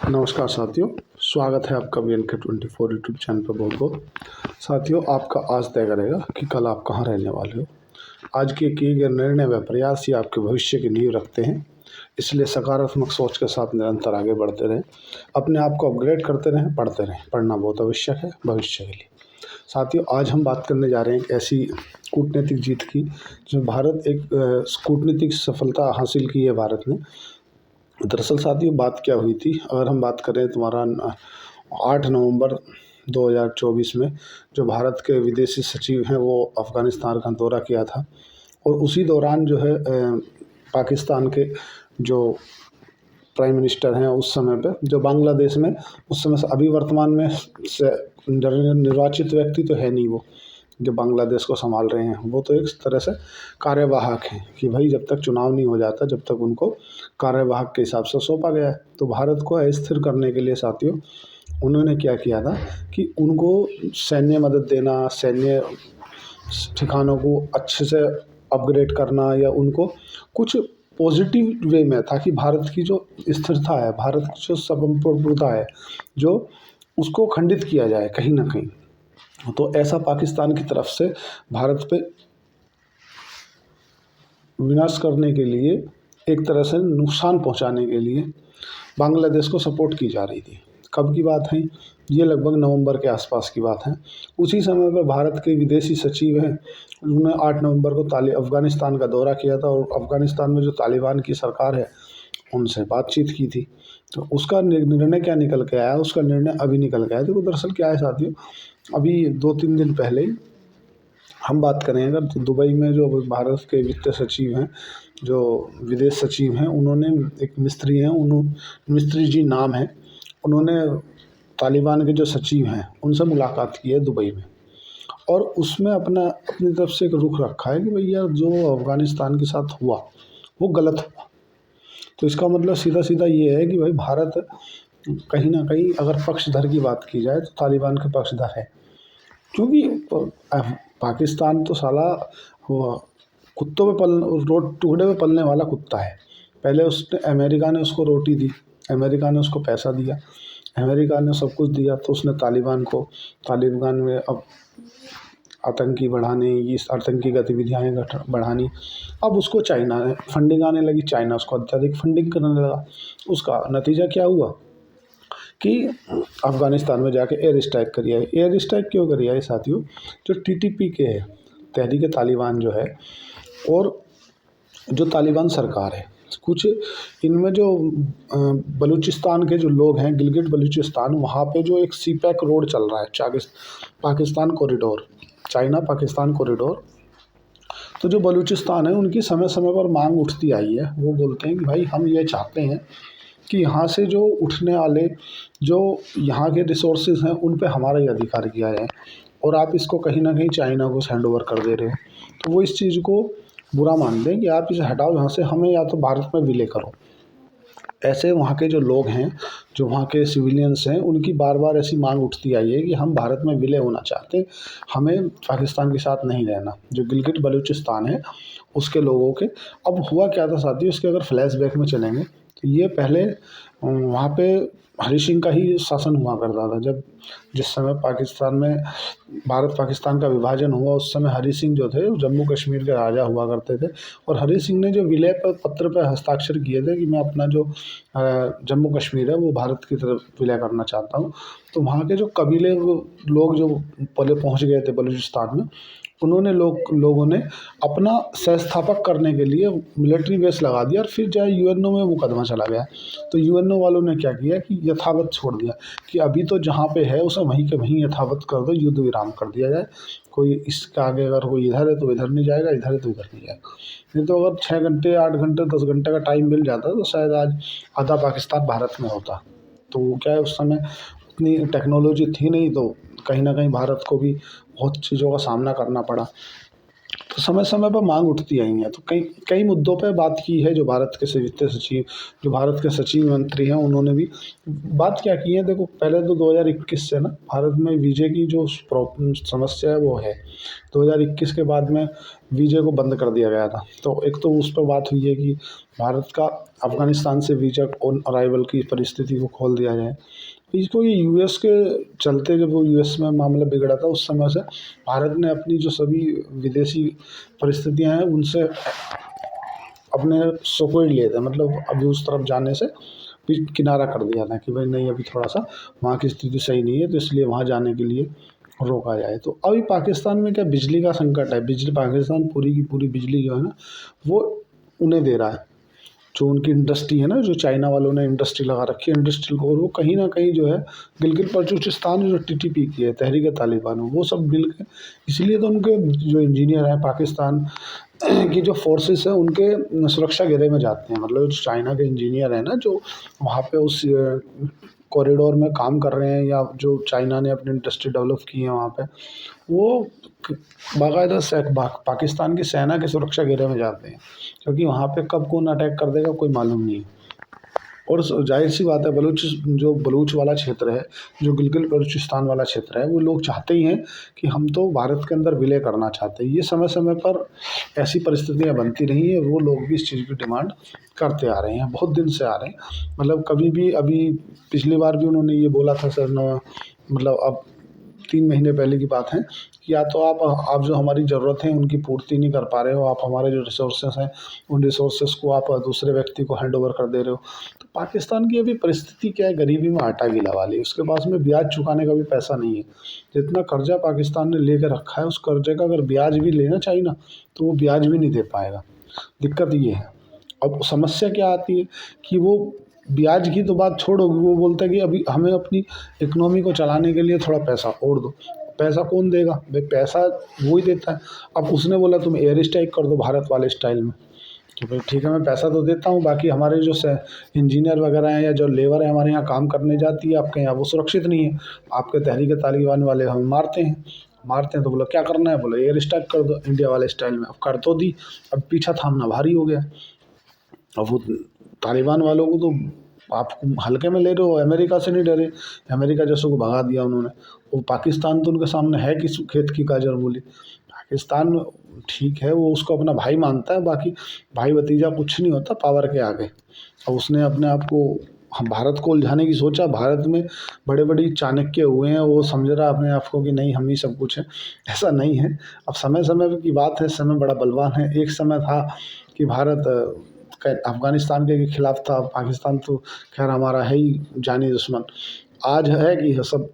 नमस्कार साथियों, स्वागत है आपका BNK24 यूट्यूब चैनल पर। बहुत बहुत साथियों, आपका आज तय करेगा कि कल आप कहाँ रहने वाले हो। आज के किए गए निर्णय व प्रयास ही आपके भविष्य की नींव रखते हैं, इसलिए सकारात्मक सोच के साथ निरंतर आगे बढ़ते रहें, अपने आप को अपग्रेड करते रहें, पढ़ते रहें। पढ़ना बहुत आवश्यक है भविष्य के लिए। साथियों, आज हम बात करने जा रहे हैं एक ऐसी कूटनीतिक जीत की जो भारत एक कूटनीतिक सफलता हासिल की है भारत ने। दरअसल साथियों, बात क्या हुई थी, अगर हम बात करें तुम्हारा 8 नवंबर 2024 में जो भारत के विदेशी सचिव हैं वो अफ़गानिस्तान का दौरा किया था, और उसी दौरान जो है पाकिस्तान के जो प्राइम मिनिस्टर हैं उस समय पे, जो बांग्लादेश में उस समय से अभी वर्तमान में से निर्वाचित व्यक्ति तो है नहीं, वो जो बांग्लादेश को संभाल रहे हैं वो तो एक तरह से कार्यवाहक हैं कि भाई जब तक चुनाव नहीं हो जाता जब तक उनको कार्यवाहक के हिसाब से सौंपा गया है। तो भारत को अस्थिर करने के लिए साथियों उन्होंने क्या किया था कि उनको सैन्य मदद देना, सैन्य ठिकानों को अच्छे से अपग्रेड करना, या उनको कुछ पॉजिटिव वे में, ताकि भारत की जो स्थिरता है, भारत की जो संप्रभुता है, जो उसको खंडित किया जाए कहीं ना कहीं। तो ऐसा पाकिस्तान की तरफ से भारत पे विनाश करने के लिए, एक तरह से नुकसान पहुंचाने के लिए बांग्लादेश को सपोर्ट की जा रही थी। कब की बात है ये? लगभग नवंबर के आसपास की बात है। उसी समय पर भारत के विदेशी सचिव हैं, उन्होंने 8 नवंबर को अफ़गानिस्तान का दौरा किया था, और अफ़गानिस्तान में जो तालिबान की सरकार है उनसे बातचीत की थी। तो उसका निर्णय क्या निकल के आया? उसका निर्णय अभी निकल के आया। देखो दरअसल क्या है साथियों, अभी 2-3 दिन पहले ही हम बात करें अगर, तो दुबई में जो भारत के वित्त सचिव हैं, जो विदेश सचिव हैं, उन्होंने एक मिस्त्री हैं, मिस्त्री जी नाम है, उन्होंने तालिबान के जो सचिव हैं उनसे मुलाकात की है दुबई में, और उसमें अपनी तरफ से एक रुख रखा है कि भैया जो अफ़गानिस्तान के साथ हुआ वो गलत हुआ। तो इसका मतलब सीधा सीधा ये है कि भाई भारत कहीं ना कहीं, अगर पक्षधर की बात की जाए तो तालिबान के पक्षधर है, क्योंकि पाकिस्तान तो साला कुत्तों पे टुकड़े पे पलने वाला कुत्ता है। पहले उसने, अमेरिका ने उसको रोटी दी, अमेरिका ने उसको पैसा दिया, अमेरिका ने सब कुछ दिया, तो उसने तालिबान में अब आतंकी बढ़ाने, इस आतंकी गतिविधियाँ बढ़ानी। अब उसको चाइना ने फंडिंग आने लगी, चाइना उसको अत्यधिक फंडिंग करने लगा। उसका नतीजा क्या हुआ कि अफ़गानिस्तान में जाके एयर स्ट्राइक करी है। एयर स्ट्राइक क्यों करी है साथियों? जो TTP के है, तहरीक तालिबान जो है, और जो तालिबान सरकार है, कुछ इनमें जो बलूचिस्तान के जो लोग हैं, गिलगिट बलूचिस्तान, वहाँ पे जो एक CPEC रोड चल रहा है, Pakistan corridor, China Pakistan corridor. तो जो बलूचिस्तान है उनकी समय समय पर मांग उठती आई है। वो बोलते हैं कि भाई हम ये चाहते हैं कि यहाँ से जो उठने वाले जो यहाँ के रिसोर्सेज हैं उन पे हमारा ही अधिकार किया जाए, और आप इसको कहीं ना कहीं चाइना को हैंड ओवर कर दे रहे हो। तो वो इस चीज़ को बुरा मानते हैं कि आप इसे हटाओ यहाँ से, हमें या तो भारत में विलय करो। ऐसे वहाँ के जो लोग हैं, जो वहाँ के सिविलियंस हैं, उनकी बार बार ऐसी मांग उठती आई है कि हम भारत में विलय होना चाहते हैं, हमें पाकिस्तान के साथ नहीं रहना। जो गिलगिट बलूचिस्तान है उसके लोगों के, अब हुआ क्या था साथियों, इसके अगर फ्लैशबैक में चलेंगे तो ये पहले वहाँ पे हरी सिंह का ही शासन हुआ करता था। जब जिस समय पाकिस्तान में भारत पाकिस्तान का विभाजन हुआ, उस समय हरी सिंह जो थे जम्मू कश्मीर के राजा हुआ करते थे, और हरी सिंह ने जो विलय पत्र पर हस्ताक्षर किए थे कि मैं अपना जो जम्मू कश्मीर है वो भारत की तरफ विलय करना चाहता हूँ। तो वहाँ के जो कबीले लोग जो पहले पहुँच गए थे बलूचिस्तान में, उन्होंने लोगों ने अपना सहस्थापक करने के लिए मिलिट्री बेस लगा दिया, और फिर जो UNO में मुकदमा चला गया। तो UNO वालों ने क्या किया कि यथावत छोड़ दिया कि अभी तो जहाँ पे है उसे वहीं के वहीं यथावत कर दो, युद्ध विराम कर दिया जाए। कोई इसके आगे अगर कोई इधर है तो इधर नहीं जाएगा, इधर है तो इधर नहीं जाएगा। नहीं तो अगर 6 घंटे, 8 घंटे, 10 घंटे का टाइम मिल जाता तो शायद आज आधा पाकिस्तान भारत में होता। तो क्या है, उस समय उतनी टेक्नोलॉजी थी नहीं, तो कहीं ना कहीं भारत को भी बहुत चीज़ों का सामना करना पड़ा। तो समय समय पर मांग उठती आई है। तो कई कई मुद्दों पे बात की है। जो भारत के वित्त सचिव, जो भारत के सचिव मंत्री हैं, उन्होंने भी बात क्या की है। देखो, पहले तो 2021 से ना भारत में वीजे की जो समस्या है वो है। 2021 के बाद में वीजे को बंद कर दिया गया था। तो एक तो उस पर बात हुई है कि भारत का अफगानिस्तान से वीजा ऑन अराइवल की परिस्थिति को खोल दिया जाए। इसको ये यूएस के चलते, जब वो यूएस में मामला बिगड़ा था, उस समय से भारत ने अपनी जो सभी विदेशी परिस्थितियां हैं उनसे अपने सोकोड लिए थे। मतलब अभी उस तरफ जाने से भी किनारा कर दिया था कि भाई नहीं, अभी थोड़ा सा वहाँ की स्थिति सही नहीं है, तो इसलिए वहाँ जाने के लिए रोका जाए। तो अभी पाकिस्तान में क्या बिजली का संकट है। बिजली, पाकिस्तान पूरी की पूरी बिजली जो है ना वो उन्हें दे रहा है। जो उनकी इंडस्ट्री है ना, जो चाइना वालों ने इंडस्ट्री लगा रखी है इंडस्ट्रियल को, और वो कहीं ना कहीं जो है गिलगित बल्चिस्तान जो टीटीपी की है, तहरीक तालिबान, वो सब मिल के, इसलिए तो उनके जो इंजीनियर हैं पाकिस्तान की जो फोर्सेस है उनके सुरक्षा घेरे में जाते हैं। मतलब जो चाइना के इंजीनियर हैं ना, जो वहाँ पे उस कॉरिडोर में काम कर रहे हैं, या जो चाइना ने अपनी इंडस्ट्री डेवलप की है वहाँ पे, वो बाकायदा पाकिस्तान की सेना के सुरक्षा घेरे में जाते हैं, क्योंकि वहाँ पे कब कौन अटैक कर देगा कोई मालूम नहीं है। और जाहिर सी बात है, जो बलूच वाला क्षेत्र है, जो गिलगित बल्चिस्तान वाला क्षेत्र है, वो लोग चाहते ही हैं कि हम तो भारत के अंदर विलय करना चाहते हैं। ये समय समय पर ऐसी परिस्थितियाँ बनती रही हैं, वो लोग भी इस चीज़ की डिमांड करते आ रहे हैं, बहुत दिन से आ रहे हैं। मतलब कभी भी, अभी पिछली बार भी उन्होंने ये बोला था सर, मतलब अब 3 महीने पहले की बात है कि या तो आप जो हमारी ज़रूरत है उनकी पूर्ति नहीं कर पा रहे हो, आप हमारे जो रिसोर्सेस हैं उन रिसोर्सेस को आप दूसरे व्यक्ति को हैंड ओवर कर दे रहे हो। तो पाकिस्तान की अभी परिस्थिति क्या है, गरीबी में आटा गिला वाली। उसके पास में ब्याज चुकाने का भी पैसा नहीं है। जितना कर्जा पाकिस्तान ने लेकर रखा है, उस कर्जे का अगर ब्याज भी लेना चाहिए ना, तो वो ब्याज भी नहीं दे पाएगा। दिक्कत ये है। अब समस्या क्या आती है कि वो ब्याज की तो बात छोड़ो, वो बोलता है कि अभी हमें अपनी इकोनॉमी को चलाने के लिए थोड़ा पैसा और दो। पैसा कौन देगा भाई? पैसा वो ही देता है। अब उसने बोला तुम एयर स्ट्राइक कर दो भारत वाले स्टाइल में, कि भाई ठीक है, मैं पैसा तो देता हूँ, बाकी हमारे जो इंजीनियर वगैरह हैं या जो लेबर है हमारे यहाँ काम करने जाती है आपके यहाँ, वो सुरक्षित नहीं है। आपके तहरीक तालिबान वाले हमें मारते हैं तो बोला क्या करना है, बोला एयर स्ट्राइक कर दो इंडिया वाले स्टाइल में। अब कर तो दी, अब पीछा थामना भारी हो गया। अब वो तालिबान वालों को तो आप हल्के में ले रहे हो, अमेरिका से नहीं डरे, अमेरिका जैसों को भगा दिया उन्होंने। वो पाकिस्तान तो उनके सामने है कि खेत की गाजर मूली। पाकिस्तान ठीक है, वो उसको अपना भाई मानता है, बाकी भाई भतीजा कुछ नहीं होता पावर के आगे। अब उसने अपने आप को हम भारत को उलझाने की सोचा। भारत में बड़े बड़े चाणक्य हुए हैं, वो समझ रहा है अपने आप को कि नहीं हम ही सब कुछ है। ऐसा नहीं है। अब समय समय की बात है, समय बड़ा बलवान है। एक समय था कि भारत अफगानिस्तान के खिलाफ था, पाकिस्तान तो खैर हमारा है ही जानी दुश्मन। आज है कि सब,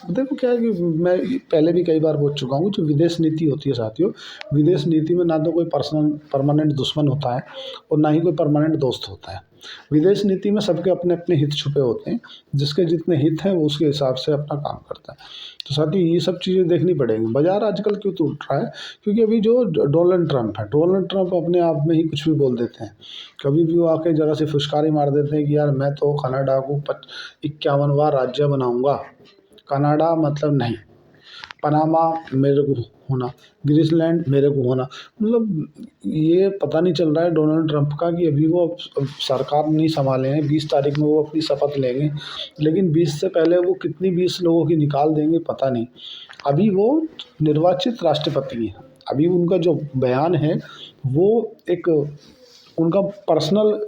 देखो क्या है कि मैं पहले भी कई बार बोल चुका हूँ, जो विदेश नीति होती है साथियों, विदेश नीति में ना तो कोई परमानेंट दुश्मन होता है और ना ही कोई परमानेंट दोस्त होता है। विदेश नीति में सबके अपने अपने हित छुपे होते हैं, जिसके जितने हित हैं वो उसके हिसाब से अपना काम करता है। तो साथियों ये सब चीज़ें देखनी पड़ेंगी। बाजार आजकल क्यों तो उठ रहा है, क्योंकि अभी जो डोनाल्ड ट्रंप है, डोनाल्ड ट्रंप अपने आप में ही कुछ भी बोल देते हैं। कभी भी वो आके ज़रा सी फुशकारी मार देते हैं कि यार मैं तो कनाडा को 51वां राज्य बनाऊंगा। कनाडा मतलब नहीं, पनामा मेरे को होना, ग्रीसलैंड मेरे को होना। मतलब ये पता नहीं चल रहा है डोनाल्ड ट्रंप का कि अभी वो अब सरकार नहीं संभाले हैं। 20 तारीख में वो अपनी शपथ लेंगे, लेकिन 20 से पहले वो कितनी 20 लोगों की निकाल देंगे पता नहीं। अभी वो निर्वाचित राष्ट्रपति हैं। अभी उनका जो बयान है वो एक उनका पर्सनल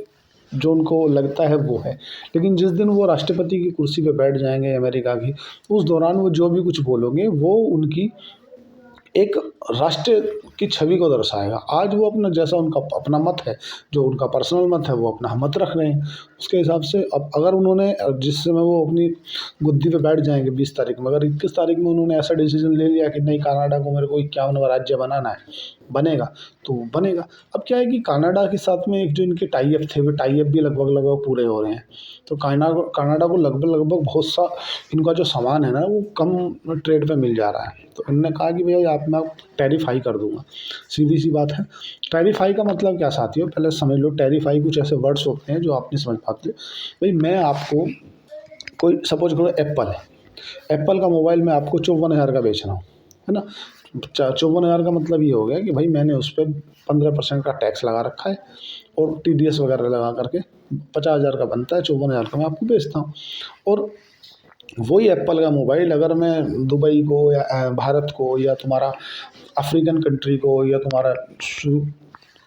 जो उनको लगता है वो है, लेकिन जिस दिन वो राष्ट्रपति की कुर्सी पे बैठ जाएंगे अमेरिका की, उस दौरान वो जो भी कुछ बोलोगे वो उनकी एक राष्ट्र की छवि को दर्शाएगा। आज वो अपना जैसा उनका अपना मत है, जो उनका पर्सनल मत है, वो अपना मत रख रहे हैं। उसके हिसाब से अब अगर उन्होंने जिस समय वो अपनी गुद्दी पे बैठ जाएंगे 20 तारीख में, अगर 21 तारीख में उन्होंने ऐसा डिसीजन ले लिया कि नहीं कनाडा को मेरे को 51वां राज्य बनाना है, बनेगा तो बनेगा। अब क्या है कि कनाडा के साथ में एक जो इनके टाई अप थे, वो टाई अप भी लगभग लगभग पूरे हो रहे हैं। तो कनाडा को लगभग लगभग बहुत सा इनका जो सामान है ना वो कम ट्रेड पे मिल जा रहा है। तो इन्होंने कहा कि भैया आप मैं टैरिफ हाई कर दूंगा। सीधी सी बात है। टैरिफ हाई का मतलब क्या साथियों, पहले समझ लो। टैरिफ हाई कुछ ऐसे वर्ड्स होते हैं जो आप नहीं समझ पाते। भाई मैं आपको कोई सपोज करो एप्पल है, एप्पल का मोबाइल मैं आपको 54,000 का बेच रहा हूँ, है ना। 54,000 का मतलब ये हो गया कि भाई मैंने उस पर 15% का टैक्स लगा रखा है और TDS वगैरह लगा करके 50,000 का बनता है, 54,000 का मैं आपको बेचता हूँ। और वही एप्पल का मोबाइल अगर मैं दुबई को या भारत को या तुम्हारा अफ्रीकन कंट्री को या तुम्हारा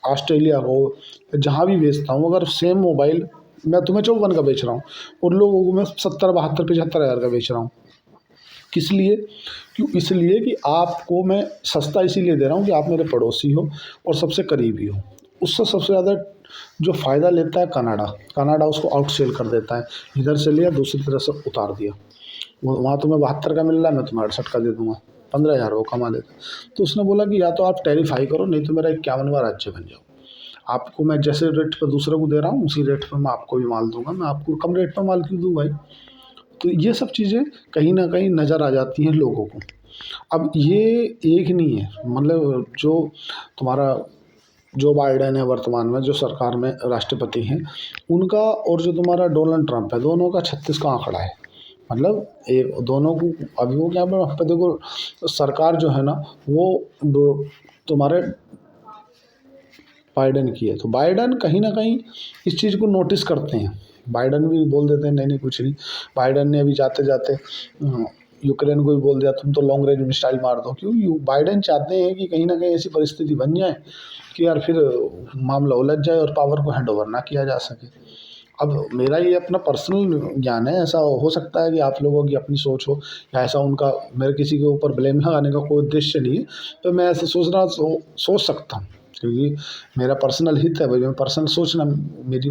ऑस्ट्रेलिया को, जहाँ भी बेचता हूँ, अगर सेम मोबाइल मैं तुम्हें 54 का बेच रहा हूँ और लोगों को मैं 70, 72, 75,000 का बेच रहा हूँ। किस लिए? क्यों? इसलिए कि आपको मैं सस्ता इसीलिए दे रहा हूँ कि आप मेरे पड़ोसी हो और सबसे करीबी हो। उससे सबसे ज़्यादा जो फ़ायदा लेता है कनाडा उसको आउटसेल कर देता है। इधर से लिया, दूसरी तरफ से उतार दिया। वो वहाँ तुम्हें 72 का मिल रहा है, मैं तुम्हें 68 का दे दूँगा, 15,000 वो कमा लेता। तो उसने बोला कि या तो आप टैरिफ हाई करो, नहीं तो मेरा 51वां राज्य बन जाओ। आपको मैं जैसे रेट पे दूसरे को दे रहा हूँ, उसी रेट पे मैं आपको भी माल दूँगा। मैं आपको कम रेट पे माल क्यों दूँ भाई? तो ये सब चीज़ें कहीं न कहीं नज़र आ जाती हैं लोगों को। अब ये एक नहीं है, मतलब जो तुम्हारा जो बाइडेन है वर्तमान में जो सरकार में राष्ट्रपति हैं, उनका और जो तुम्हारा डोनाल्ड ट्रंप है, दोनों का 36 का आंकड़ा है। मतलब एक दोनों को अभी वो क्या पे देखो, सरकार जो है ना वो दो तुम्हारे बाइडेन की है, तो बाइडेन कहीं ना कहीं इस चीज़ को नोटिस करते हैं। बाइडेन भी बोल देते हैं नहीं नहीं कुछ नहीं। बाइडेन ने अभी जाते जाते यूक्रेन को भी बोल दिया तुम तो लॉन्ग रेंज मिसाइल मार दो। क्यों? बाइडेन चाहते हैं कि कहीं ना कहीं ऐसी परिस्थिति बन जाए कि यार फिर मामला उलझ जाए और पावर को हैंड ओवर ना किया जा सके। अब मेरा ये अपना पर्सनल ज्ञान है, ऐसा हो सकता है कि आप लोगों की अपनी सोच हो या ऐसा उनका, मेरे किसी के ऊपर ब्लेम लगाने का कोई उद्देश्य नहीं है। तो मैं ऐसे सोच सकता हूँ क्योंकि मेरा पर्सनल हित है भाई, मैं पर्सनल सोचना मेरी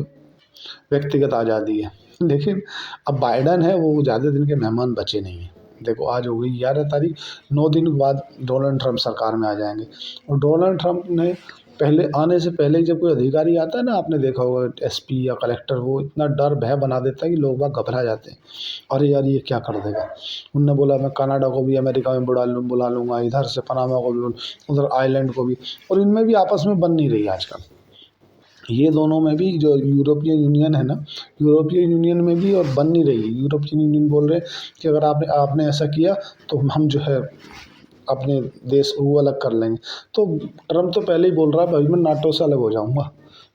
व्यक्तिगत आज़ादी है। लेकिन अब बाइडेन है वो ज़्यादा दिन के मेहमान बचे नहीं हैं। देखो आज हो गई 11 तारीख, 9 दिन के बाद डोनाल्ड ट्रंप सरकार में आ जाएंगे। और डोनाल्ड ट्रंप ने पहले आने से पहले ही जब कोई अधिकारी आता है ना, आपने देखा होगा SP या कलेक्टर, वो इतना डर भय बना देता है कि लोग बाग घबरा जाते हैं। अरे यार ये क्या कर देगा। उनने बोला मैं कनाडा को भी अमेरिका में बुला लूँगा, इधर से पनामा को भी, उधर आइलैंड को भी। और इनमें भी आपस में बन नहीं रही आजकल। ये दोनों में भी जो यूरोपियन यूनियन है ना, यूरोपियन यूनियन में भी और बन नहीं रही है। यूरोपियन यूनियन बोल रहे हैं कि अगर आपने ऐसा किया तो हम जो है अपने देश वो अलग कर लेंगे। तो ट्रम्प तो पहले ही बोल रहा है भाई मैं नाटो से अलग हो जाऊँगा,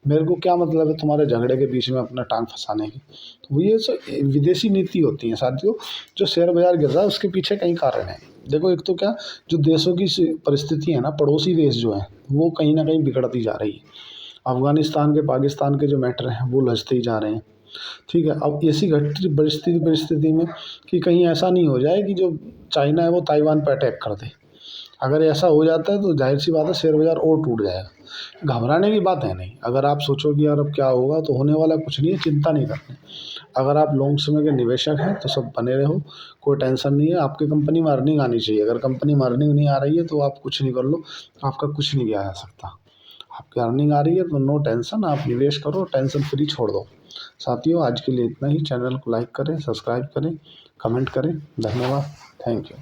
मेरे को क्या मतलब है तुम्हारे झगड़े के बीच में अपना टांग फंसाने की। तो वो ये विदेशी नीति होती है साथियों। जो शेयर बाजार गिर रहा है उसके पीछे कई कारण हैं। देखो एक तो क्या, जो देशों की परिस्थिति है ना, पड़ोसी देश जो है वो कहीं ना कहीं बिगड़ती जा रही है। अफ़गानिस्तान के पाकिस्तान के जो मैटर हैं वो उलझते ही जा रहे हैं। ठीक है, अब ऐसी घटती परिस्थिति में कि कहीं ऐसा नहीं हो जाए कि जो चाइना है वो ताइवान पर अटैक कर दे। अगर ऐसा हो जाता है तो जाहिर सी बात है शेयर बाज़ार और टूट जाएगा। घबराने की बात है नहीं। अगर आप सोचो कि यार अब क्या होगा, तो होने वाला कुछ नहीं है, चिंता नहीं करनी। अगर आप लॉन्ग समय के निवेशक हैं तो सब बने रहो, कोई टेंशन नहीं है। आपकी कंपनी में अर्निंग आनी चाहिए। अगर कंपनी में अर्निंग नहीं आ रही है तो आप कुछ नहीं कर लो, आपका कुछ नहीं किया जा सकता। आपकी अर्निंग आ रही है तो नो टेंशन, आप निवेश करो, टेंशन फ्री छोड़ दो। साथियों आज के लिए इतना ही। चैनल को लाइक करें, सब्सक्राइब करें, कमेंट करें। धन्यवाद। Thank you.